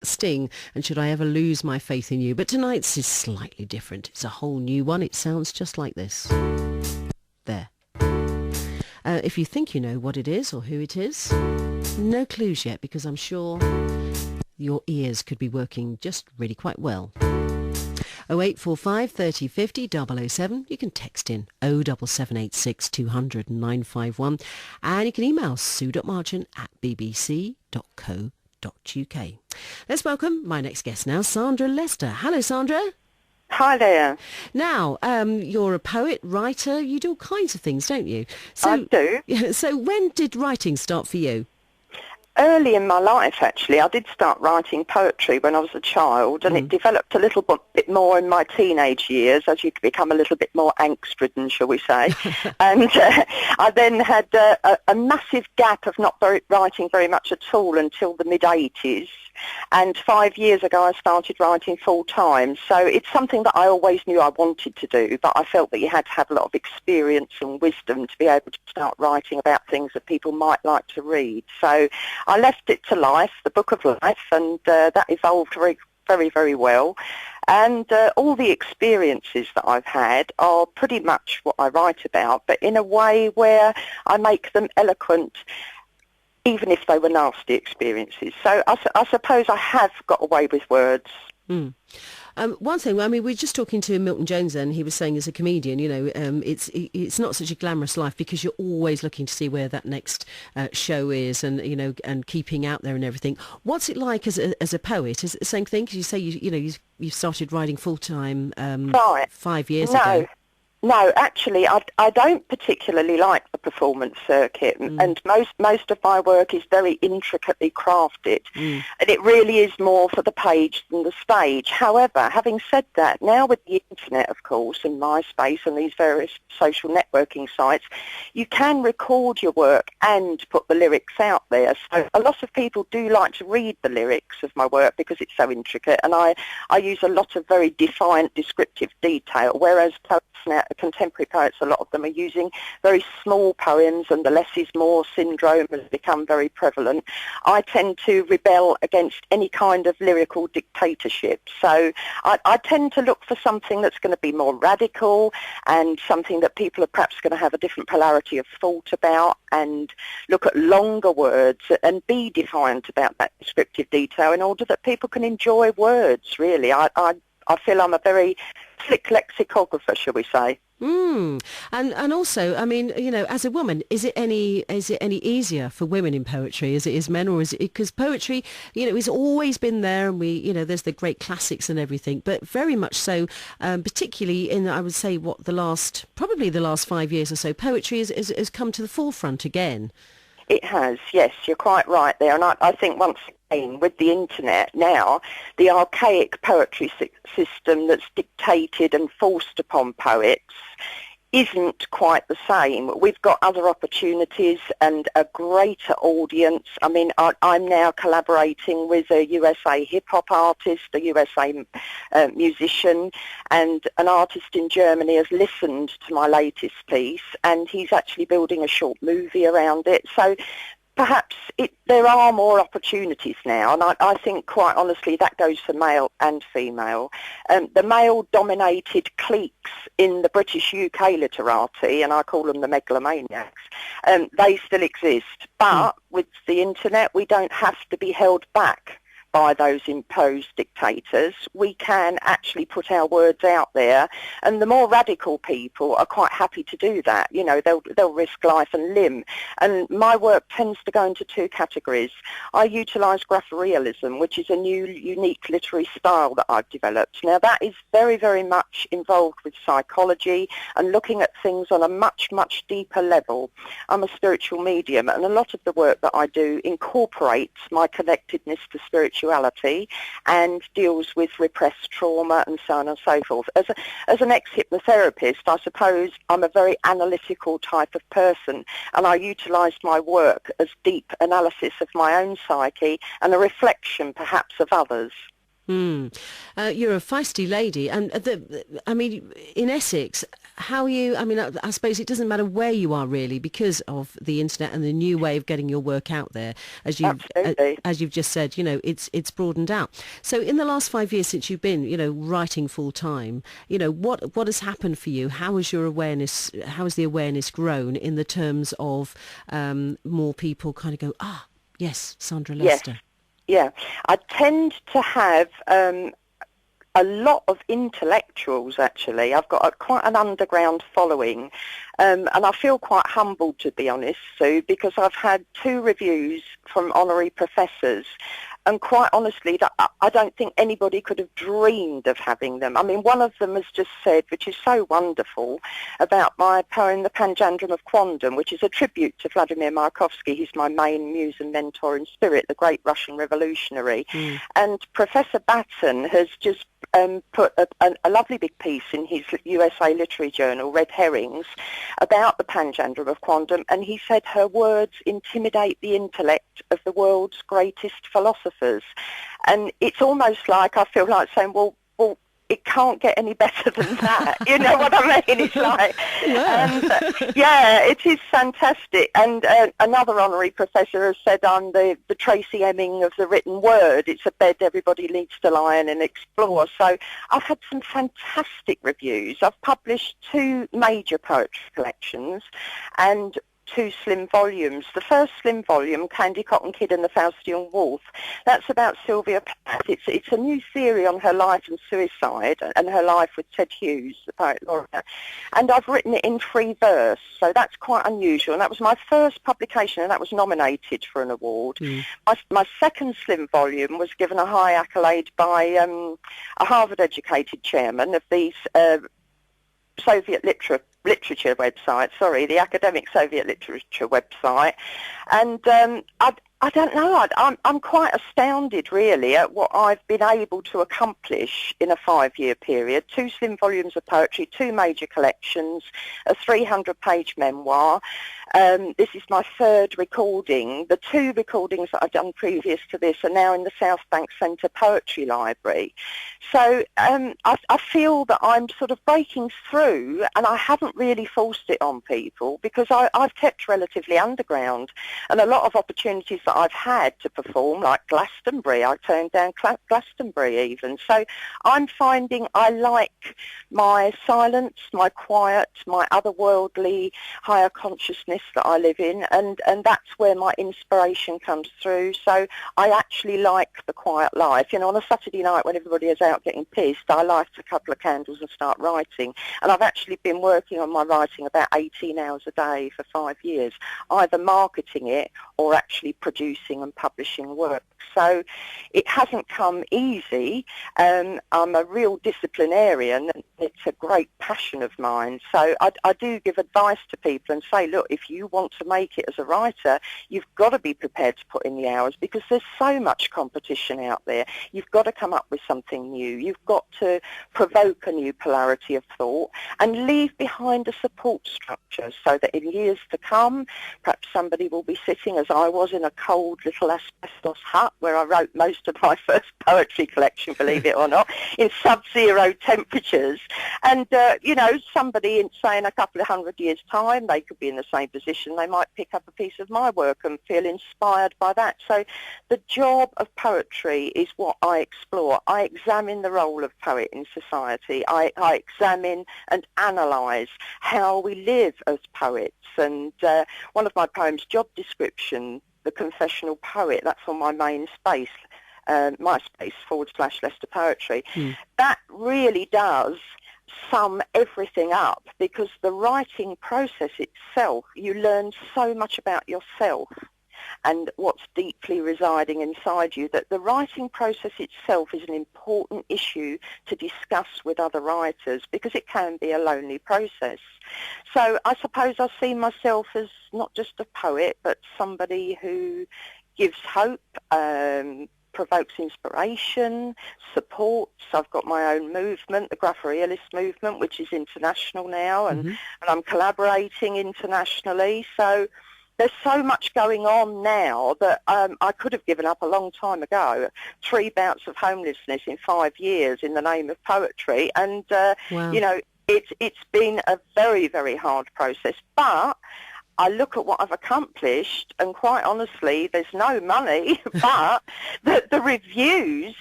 Sting and Should I Ever Lose My Faith in You. But tonight's is slightly different. It's a whole new one. It sounds just like this. There. If you think you know what it is or who it is, no clues yet, because I'm sure your ears could be working just really quite well. 0845 30 50 007. You can text in 07786 200 951, and you can email sue.marchant@bbc.co.uk. Let's welcome my next guest now, Sandra Lester. Hello, Sandra. Hi there. Now, you're a poet, writer. You do all kinds of things, don't you? I do. So when did writing start for you? Early in my life, actually, I did start writing poetry when I was a child, and it developed a little bit more in my teenage years as you become a little bit more angst-ridden, shall we say. And I then had a massive gap of not writing very much at all until the mid-'80s. And 5 years ago, I started writing full-time. So it's something that I always knew I wanted to do, but I felt that you had to have a lot of experience and wisdom to be able to start writing about things that people might like to read. So I left it to life, the book of life, and that evolved very, very, very well. And all the experiences that I've had are pretty much what I write about, but in a way where I make them eloquent, even if they were nasty experiences. So I suppose I have got away with words. One thing, I mean, we were just talking to Milton Jones then, he was saying as a comedian, it's not such a glamorous life because you're always looking to see where that next show is and, and keeping out there and everything. What's it like as a poet? Is it the same thing? Because you say, you started writing full-time Right. 5 years ago. No, actually, I don't particularly like the performance circuit, and most of my work is very intricately crafted, and it really is more for the page than the stage. However, having said that, now with the internet, of course, and MySpace and these various social networking sites, you can record your work and put the lyrics out there. So a lot of people do like to read the lyrics of my work because it's so intricate, and I use a lot of very defiant, descriptive detail, whereas poets now, contemporary poets, a lot of them are using very small poems, and the less is more syndrome has become very prevalent. I tend to rebel against any kind of lyrical dictatorship. So I tend to look for something that's going to be more radical and something that people are perhaps going to have a different polarity of thought about, and look at longer words and be defiant about that descriptive detail in order that people can enjoy words, really. I feel I'm a very slick lexicographer, shall we say. And also, I mean, as a woman, is it any easier for women in poetry as it is men, or is it because poetry, it's always been there, and we, there's the great classics and everything, but very much so, particularly in, I would say, probably the last 5 years or so, poetry has come to the forefront again. It has, yes, you're quite right there. And I think once again, with the internet now, the archaic poetry system that's dictated and forced upon poets isn't quite the same. We've got other opportunities and a greater audience. I mean, I'm now collaborating with a USA hip-hop artist, a USA musician, and an artist in Germany has listened to my latest piece, and he's actually building a short movie around it. So perhaps there are more opportunities now, and I think, quite honestly, that goes for male and female. The male-dominated cliques in the British UK literati, and I call them the megalomaniacs, they still exist. But with the internet, we don't have to be held back by those imposed dictators. We can actually put our words out there, and the more radical people are quite happy to do that. They'll risk life and limb. And my work tends to go into two categories. I utilise graphorealism, which is a new, unique literary style that I've developed. Now, that is very, very much involved with psychology and looking at things on a much, much deeper level. I'm a spiritual medium, and a lot of the work that I do incorporates my connectedness to spirituality and deals with repressed trauma and so on and so forth. As an ex-hypnotherapist, I suppose I'm a very analytical type of person, and I utilise my work as deep analysis of my own psyche and a reflection perhaps of others. You're a feisty lady, and I mean, in Essex, how you? I mean, I suppose it doesn't matter where you are really, because of the internet and the new way of getting your work out there. Absolutely. As you've just said, it's broadened out. So, in the last 5 years since you've been, writing full time, what has happened for you? How has your awareness? How has the awareness grown in the terms of more people kind of go, yes, Sandra Yes. Lester. Yeah. I tend to have a lot of intellectuals, actually. I've got quite an underground following, and I feel quite humbled, to be honest, Sue, because I've had 2 reviews from honorary professors, and quite honestly, I don't think anybody could have dreamed of having them. I mean, one of them has just said, which is so wonderful, about my poem, The Panjandrum of Quondam, which is a tribute to Vladimir Mayakovsky. He's my main muse and mentor in spirit, the great Russian revolutionary. And Professor Batten has just put a lovely big piece in his USA Literary Journal, Red Herrings, about the Panjandrum of Quondam, and he said her words intimidate the intellect of the world's greatest philosophers. And it's almost like I feel like saying, well, it can't get any better than that. You know what I mean? It's like, yeah, it is fantastic. And another honorary professor has said I'm the Tracy Emin of the written word. It's a bed everybody needs to lie in and explore. So I've had some fantastic reviews. I've published 2 major poetry collections and 2 slim volumes. The first slim volume, Candy Cotton Kid and the Faustian Wolf, that's about Sylvia Plath. It's a new theory on her life and suicide and her life with Ted Hughes, the poet laureate. And I've written it in free verse, so that's quite unusual. And that was my first publication, and that was nominated for an award. My second slim volume was given a high accolade by a Harvard-educated chairman of the Soviet literature website, the Academic Soviet Literature website, and I don't know, I'm quite astounded really at what I've been able to accomplish in a 5-year period. 2 slim volumes of poetry, 2 major collections, a 300-page memoir. This is my 3rd recording. The 2 recordings that I've done previous to this are now in the South Bank Centre Poetry Library. So I feel that I'm sort of breaking through, and I haven't really forced it on people because I've kept relatively underground, and a lot of opportunities that I've had to perform, like Glastonbury, I turned down Glastonbury even. So I'm finding I like my silence, my quiet, my otherworldly higher consciousness that I live in, and that's where my inspiration comes through. So I actually like the quiet life. On a Saturday night when everybody is out getting pissed, I light a couple of candles and start writing. And I've actually been working on my writing about 18 hours a day for 5 years, either marketing it or actually producing and publishing work. So it hasn't come easy. I'm a real disciplinarian, and it's a great passion of mine. So I do give advice to people and say, look, if you want to make it as a writer, you've got to be prepared to put in the hours, because there's so much competition out there. You've got to come up with something new. You've got to provoke a new polarity of thought and leave behind a support structure so that in years to come, perhaps somebody will be sitting, as I was, in a cold little asbestos hut where I wrote most of my first poetry collection, believe it or not, in sub-zero temperatures. And, somebody in, say, in a couple of 100 years' time, they could be in the same position. They might pick up a piece of my work and feel inspired by that. So the job of poetry is what I explore. I examine the role of poet in society. I examine and analyse how we live as poets. And one of my poems, Job Description, The Confessional Poet, that's on my main space, MySpace/Lester Poetry. That really does sum everything up, because the writing process itself, you learn so much about yourself and what's deeply residing inside you, that the writing process itself is an important issue to discuss with other writers, because it can be a lonely process. So I suppose I see myself as not just a poet, but somebody who gives hope, provokes inspiration, supports. I've got my own movement, the Graphorealist movement, which is international now, and I'm collaborating internationally. So there's so much going on now that I could have given up a long time ago. 3 bouts of homelessness in 5 years in the name of poetry, and Wow. you know, it's been a very, very hard process, but I look at what I've accomplished, and quite honestly, there's no money, but the reviews